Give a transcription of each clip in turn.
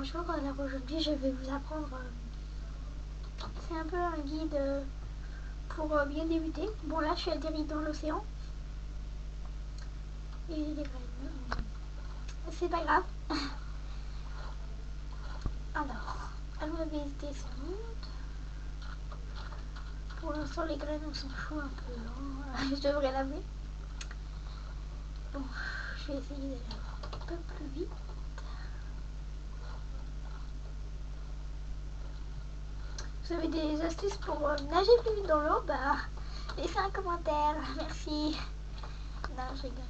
bonjour, alors aujourd'hui je vais vous apprendre, c'est un peu un guide pour bien débuter. Bon là je suis atterri dans l'océan, et il y a des graines, c'est pas grave. Alors, la mauvaise descente. Pour l'instant les graines on s'en fout un peu, hein. Je devrais laver. Bon, je vais essayer d'aller un peu plus vite. Vous avez des astuces pour nager plus vite dans l'eau, bah laissez un commentaire, merci. Non, je rigole.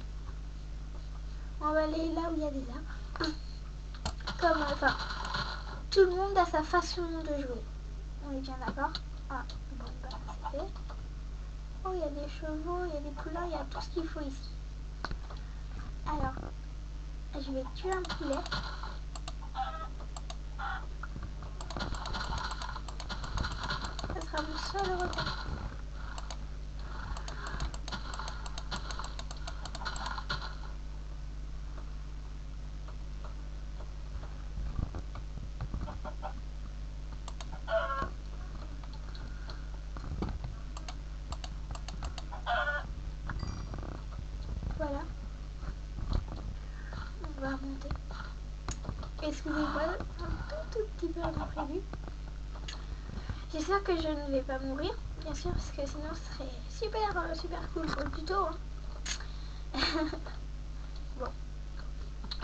On va aller là où il y a des arbres. Comme, enfin, tout le monde a sa façon de jouer. On est bien d'accord? Ah, bon, bah c'est fait. Oh, il y a des chevaux, il y a des poulains, il y a tout ce qu'il faut ici. Alors, je vais tuer un poulet. Ça sera mon seul repas. Voilà. On va remonter. Excusez-moi, un tout petit peu imprévu. J'espère que je ne vais pas mourir, bien sûr, parce que sinon ce serait super cool pour le tuto. Hein. Bon,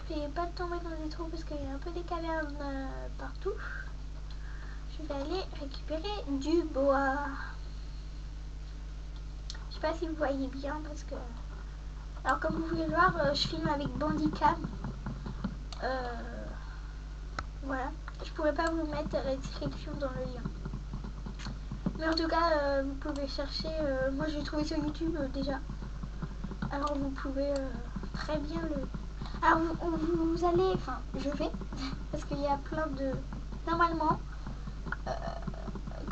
je vais pas tomber dans des trous parce qu'il y a un peu des cavernes partout. Je vais aller récupérer du bois. Je sais pas si vous voyez bien parce que... Alors comme vous pouvez le voir, je filme avec Bandicam. Voilà. Je pourrais pas vous mettre la description dans le lien. Mais en tout cas, vous pouvez chercher. Moi, j'ai trouvé sur YouTube déjà. Alors, vous pouvez très bien le... Alors, vous allez... Enfin, je vais. Parce qu'il y a plein de... Normalement,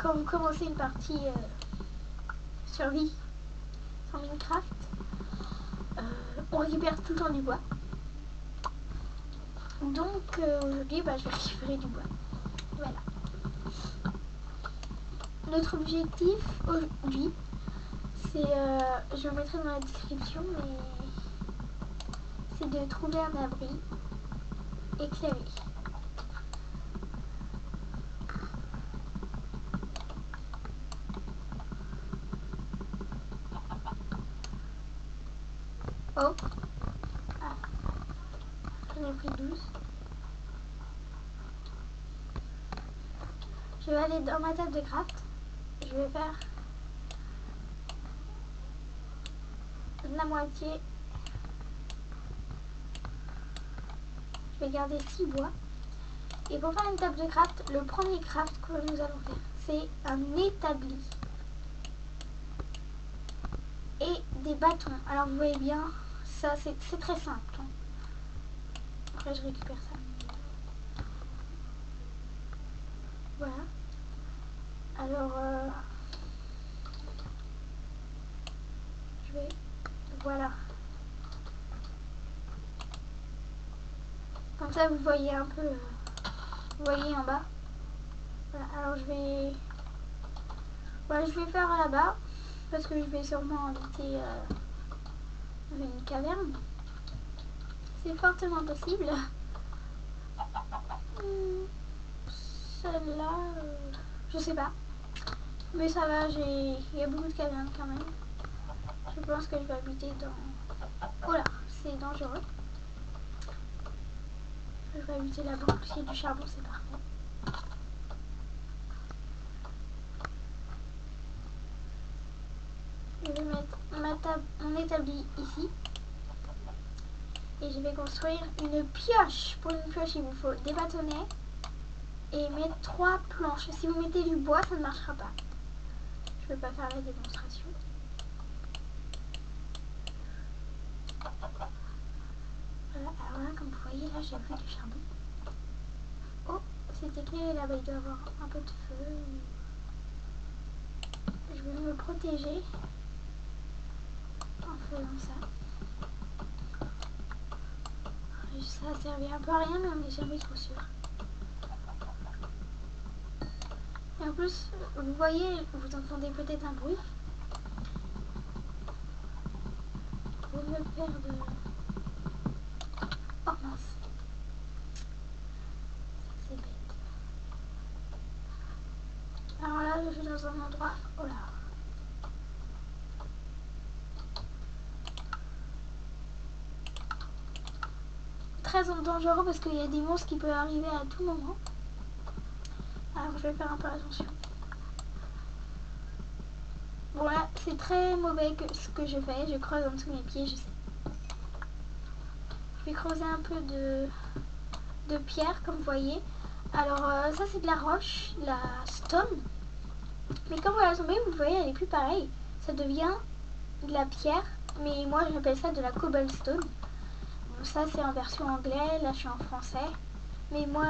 quand vous commencez une partie survie sur Minecraft, on récupère tout le temps du bois. Donc, aujourd'hui, bah, je vais récupérer du bois. Voilà. Notre objectif aujourd'hui, c'est, je le mettrai dans la description, mais c'est de trouver un abri éclairé. Oh, ah, j'en ai pris 12. Je vais aller dans ma table de craft. Je vais faire la moitié. Je vais garder 6 bois. Et pour faire une table de craft, le premier craft que nous allons faire, c'est un établi. Et des bâtons. Alors vous voyez bien, ça c'est très simple. Hein. Après je récupère ça. Voilà. Alors je vais... Voilà. Comme ça vous voyez un peu... vous voyez en bas. Voilà. Alors je vais... Voilà, je vais faire là-bas. Parce que je vais sûrement inviter une caverne. C'est fortement possible. Celle-là, je sais pas. Mais ça va, il y a beaucoup de cavernes quand même. Je pense que je vais habiter dans... Oh là, c'est dangereux. Je vais habiter là-bas. S'il y a du charbon, c'est parfait. Je vais mettre mon établi ici. Et je vais construire une pioche. Pour une pioche, il vous faut des bâtonnets et mettre 3 planches. Si vous mettez du bois, ça ne marchera pas. Je ne vais pas faire la démonstration. Voilà, alors là, comme vous voyez, là, j'ai pris du charbon. Oh, c'est éclairé là-bas, il doit y avoir un peu de feu. Je vais me protéger en faisant ça. Ça servait un peu à rien, mais on n'est jamais trop sûr. Et en plus, vous voyez, vous entendez peut-être un bruit. Pour me perdre. Oh mince. C'est bête. Alors là, je suis dans un endroit. Oh là. Très dangereux parce qu'il y a des monstres qui peuvent arriver à tout moment. Alors je vais faire un peu attention. Bon là, c'est très mauvais ce que je fais. Je creuse en dessous de mes pieds, je sais. Je vais creuser un peu de pierre, comme vous voyez. Alors ça c'est de la roche, la stone. Mais quand vous la tombez, vous voyez, elle est plus pareille. Ça devient de la pierre, mais moi j'appelle ça de la cobblestone. Bon, ça c'est en version anglais, là je suis en français. Mais moi,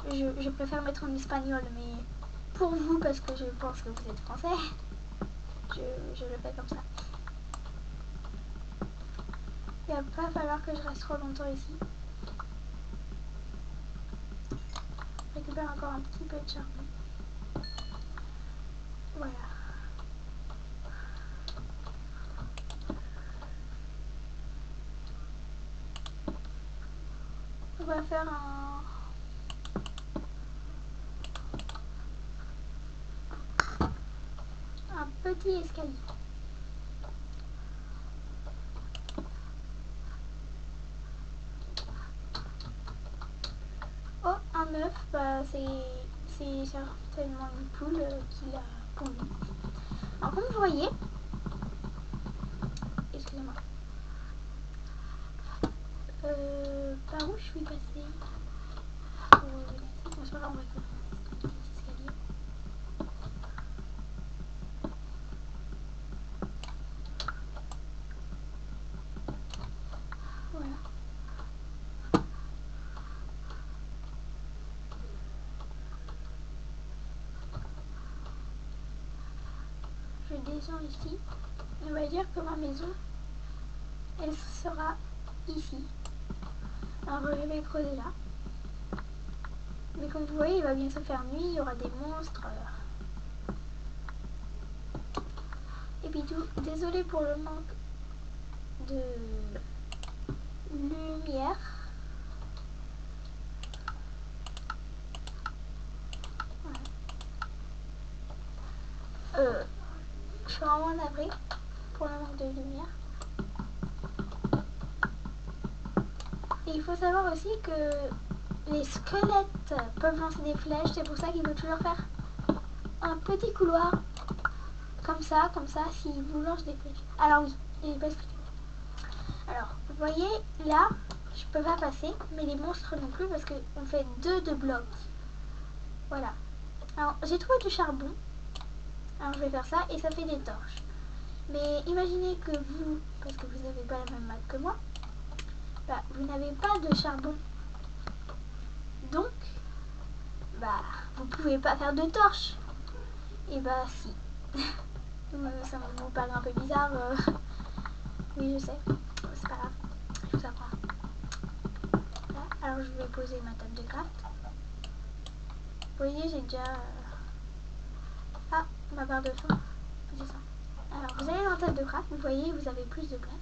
je préfère mettre en espagnol, mais pour vous, parce que je pense que vous êtes français, je le fais comme ça. Il va pas falloir que je reste trop longtemps ici. Je récupère encore un petit peu de charbon. Voilà. On va faire un petit escalier. Oh, un œuf, bah c'est certainement une poule qui l'a pondu. Alors comme vous voyez, excusez-moi, par où je suis passée pour revenir ici. Bon, c'est pas grave, on va faire un petit escalier. Voilà. Je descends ici. On va dire que ma maison, elle sera ici. Alors je vais creuser là. Mais comme vous voyez, il va bientôt faire nuit, il y aura des monstres. Et puis tout, désolé pour le manque de lumière. Voilà. Je suis vraiment navrée pour le manque de lumière. Et il faut savoir aussi que les squelettes peuvent lancer des flèches, c'est pour ça qu'il faut toujours faire un petit couloir comme ça, s'ils vous lancent des flèches. Alors oui, il pas expliqué. Alors, vous voyez, là, je peux pas passer, mais les monstres non plus parce qu'on fait 2 de blocs. Voilà. Alors, j'ai trouvé du charbon. Alors, je vais faire ça et ça fait des torches. Mais imaginez que vous, parce que vous n'avez pas la même maths que moi, bah, vous n'avez pas de charbon. Donc, bah, vous pouvez pas faire de torches. Et bah, si. Ça vous paraît un peu bizarre. Oui, je sais. C'est pas grave. Je vous apprends. Là, alors, je vais poser ma table de craft. Vous voyez, j'ai déjà... Ah, ma barre de faim. C'est ça. Alors, vous allez dans la table de craft. Vous voyez, vous avez plus de place.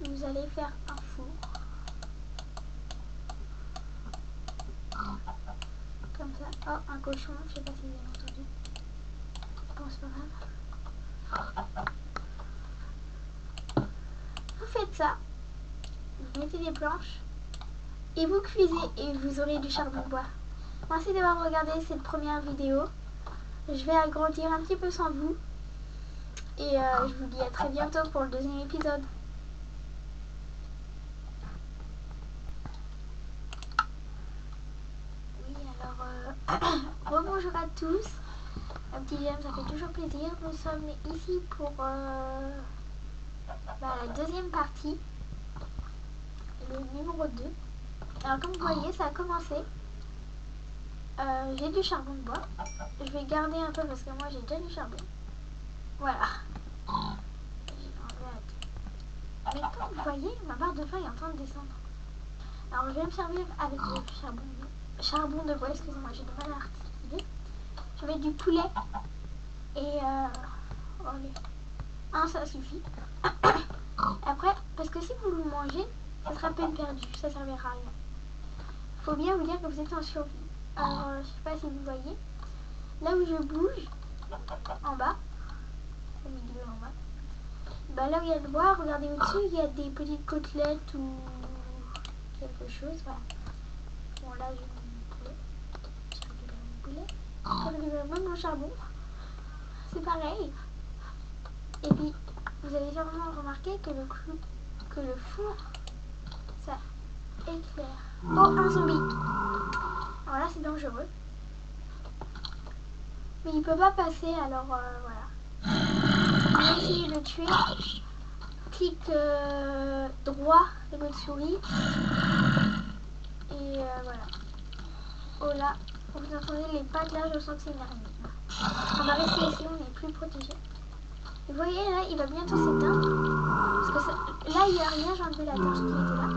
Vous allez faire un four. Comme ça. Oh, un cochon. Je sais pas si vous avez entendu. Bon, c'est pas grave. Vous faites ça. Vous mettez des planches. Et vous cuisez et vous aurez du charbon de bois. Merci d'avoir regardé cette première vidéo. Je vais agrandir un petit peu sans vous. Et je vous dis à très bientôt pour le deuxième épisode. Oui, alors rebonjour à tous. Un petit j'aime, ça fait toujours plaisir. Nous sommes ici pour la deuxième partie, le numéro 2. Alors comme vous voyez, ça a commencé. J'ai du charbon de bois. Je vais garder un peu parce que moi j'ai déjà du charbon. Voilà. Mais comme vous voyez, ma barre de faim est en train de descendre. Alors je vais me servir avec le charbon de bois, excusez-moi, j'ai du mal à articuler. Je vais mettre du poulet. Et allez. Ça suffit. Après, parce que si vous le mangez, ça sera peine perdue. Ça servira à rien. Faut bien vous dire que vous êtes en survie. Alors, je sais pas si vous voyez. Là où je bouge, en bas, au milieu en bas, bah là où il y a le bois, regardez au-dessus, il y a des petites côtelettes ou quelque chose. Voilà. Bon, là, j'ai mon poulet. Je récupère mon poulet. Je récupère même mon charbon. C'est pareil. Et puis, vous avez sûrement remarqué que le four, ça éclaire. Oh, un zombie. Alors là, c'est dangereux. Mais il peut pas passer, alors voilà. On va essayer de le tuer. Clique droit de votre souris. Et voilà. Oh là, vous entendez les pattes là, je sens que c'est une araignée. On va rester ici, on est plus protégé. Vous voyez là, il va bientôt s'éteindre. Parce que ça, là, il n'y a rien, j'ai enlevé la torche qui était là.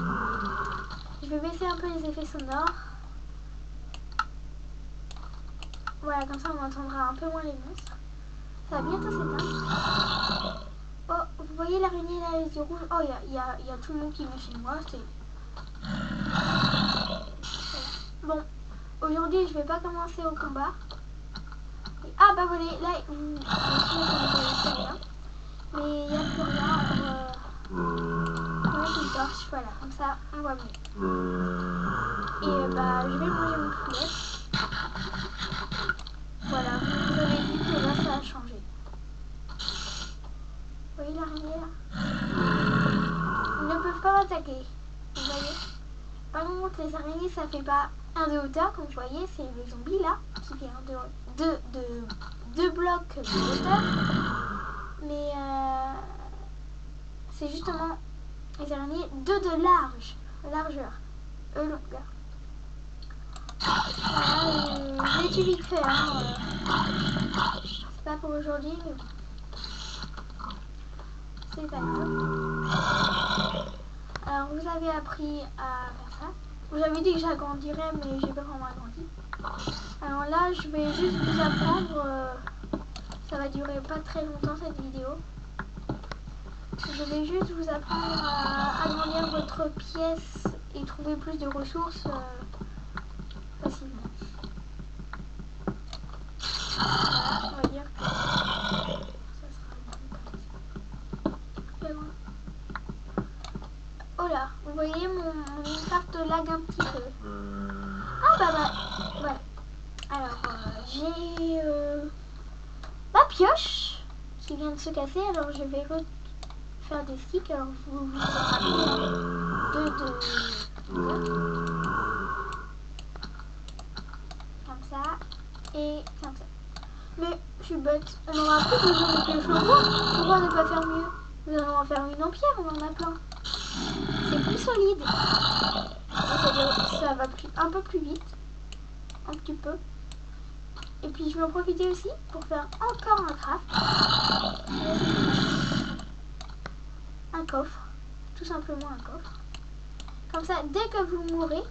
Je vais baisser un peu les effets sonores. Voilà, comme ça on entendra un peu moins les monstres. Ça va bientôt s'éteindre. Oh, vous voyez l'araignée là, les yeux rouges. Oh, il y a tout le monde qui vient chez moi. Voilà. Bon, aujourd'hui je vais pas commencer au combat. Et, ah bah voilà, là, vous rien. Mais il n'y a plus rien. Alors, on met une torche, voilà, comme ça on voit mieux. Et bah je vais manger mon poulet. Voilà, vous avez vu que là ça a changé. Vous voyez l'araignée là? Ils ne peuvent pas m'attaquer. Vous voyez? Par contre, les araignées ça fait pas un de hauteur, comme vous voyez, c'est le zombie là qui fait deux blocs de hauteur. Mais c'est justement les araignées 2 de largeur, longueur. Voilà, je l'ai tué vite fait, hein, c'est pas pour aujourd'hui, mais bon. C'est pas grave. Alors, vous avez appris à faire ça. Vous avez dit que j'agrandirais, mais j'ai pas vraiment agrandi. Alors là, je vais juste vous apprendre, ça va durer pas très longtemps cette vidéo. Je vais juste vous apprendre à agrandir votre pièce et trouver plus de ressources facilement. Voilà, on va dire que ça sera bon comme ça. Et voilà. Oh là, vous voyez mon carte lag un petit peu. Ah bah voilà. Alors j'ai la pioche qui vient de se casser, alors je vais faire des sticks. Alors vous en rappelez deux de comme ça et comme ça. Mais je suis bête, on n'aura plus besoin de pioche en bois. Pourquoi ne pas faire mieux? Nous allons en faire une en pierre, on en a plein. C'est plus solide. Ça va un peu plus vite. Un petit peu. Et puis je vais en profiter aussi pour faire encore un craft. Un coffre. Tout simplement un coffre. Comme ça, dès que vous mourrez,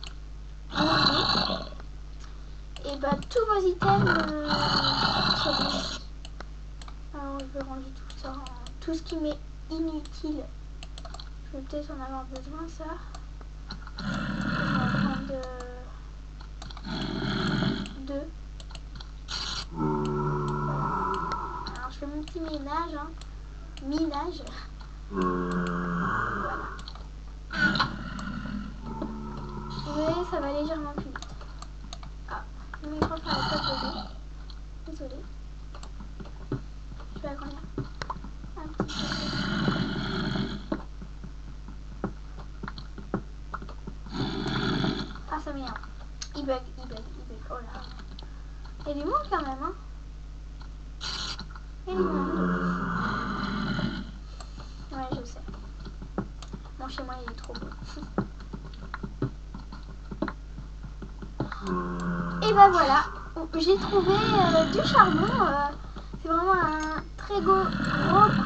et bah tous vos items seront ici. Alors je vais ranger tout ça, tout ce qui m'est inutile. Je vais peut-être en avoir besoin, ça. Je vais en prendre deux. Alors je fais mon petit ménage, hein. Minage. Voilà. Vous voyez, ça va légèrement plus vite. Ah, le microphone n'a pas posé. Désolé. Je vais agrandir un petit peu. Ah, ça m'énerve. Il bug. Oh là. Il y a du monde quand même, hein. Il y a du monde. Ouais, je sais. Bon, chez moi, il est trop beau. Et bah voilà. J'ai trouvé du charbon. C'est vraiment un très gros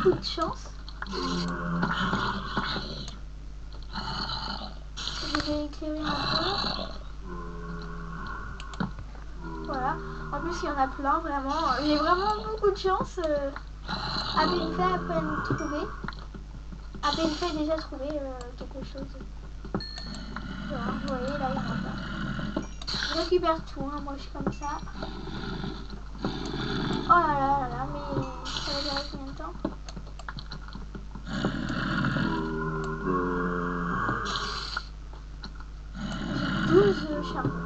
coup de chance. Je vais éclairer un peu. Voilà. En plus, il y en a plein, vraiment. J'ai vraiment beaucoup de chance. À peine fait, à peine trouvé. À peine fait, déjà trouvé quelque chose. Voilà, vous voyez, là, il y en a plein. Je récupère tout, hein, moi je suis comme ça. Oh là là là là, mais ça va durer combien de temps? J'ai 12 charbons.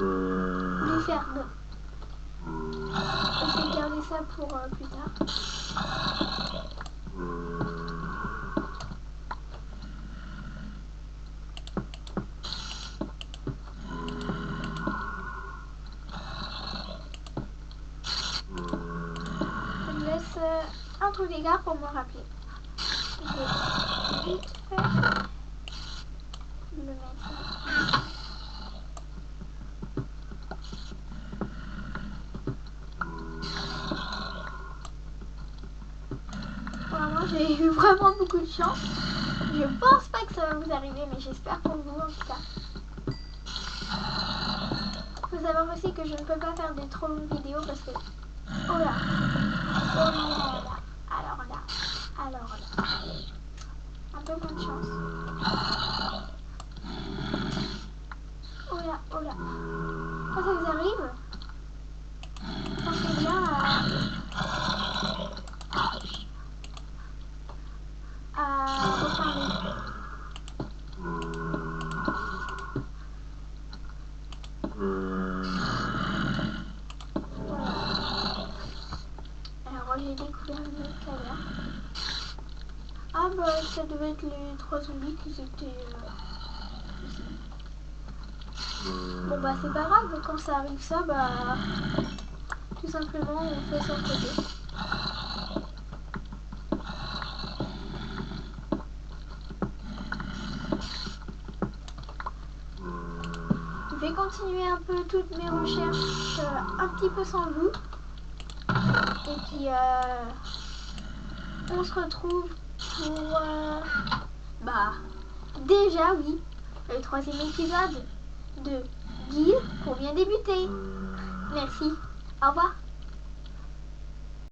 Je vais faire deux. Je vais garder ça pour plus tard. Je me laisse un trou d'écart pour me rappeler. Je vais vite fait le mettre. Vraiment, j'ai eu vraiment beaucoup de chance. Je pense pas que ça va vous arriver, mais j'espère pour vous en tout cas. Il faut savoir aussi que je ne peux pas faire des trop longues vidéos parce que... Oh là. Oh là là là. Alors là. Alors là. Un peu moins de chance. Oh là, oh là. Quand ça vous arrive, pensez bien à reparler. Voilà. Alors j'ai découvert une autre caverne. Ah bah ça devait être les 3 zombies qui étaient ici. Bon bah c'est pas grave, quand ça arrive ça, bah tout simplement on fait sur le côté. Je vais continuer un peu toutes mes recherches un petit peu sans vous. Et puis on se retrouve pour bah déjà oui, le 3e épisode de Guild pour bien débuter. Merci, au revoir.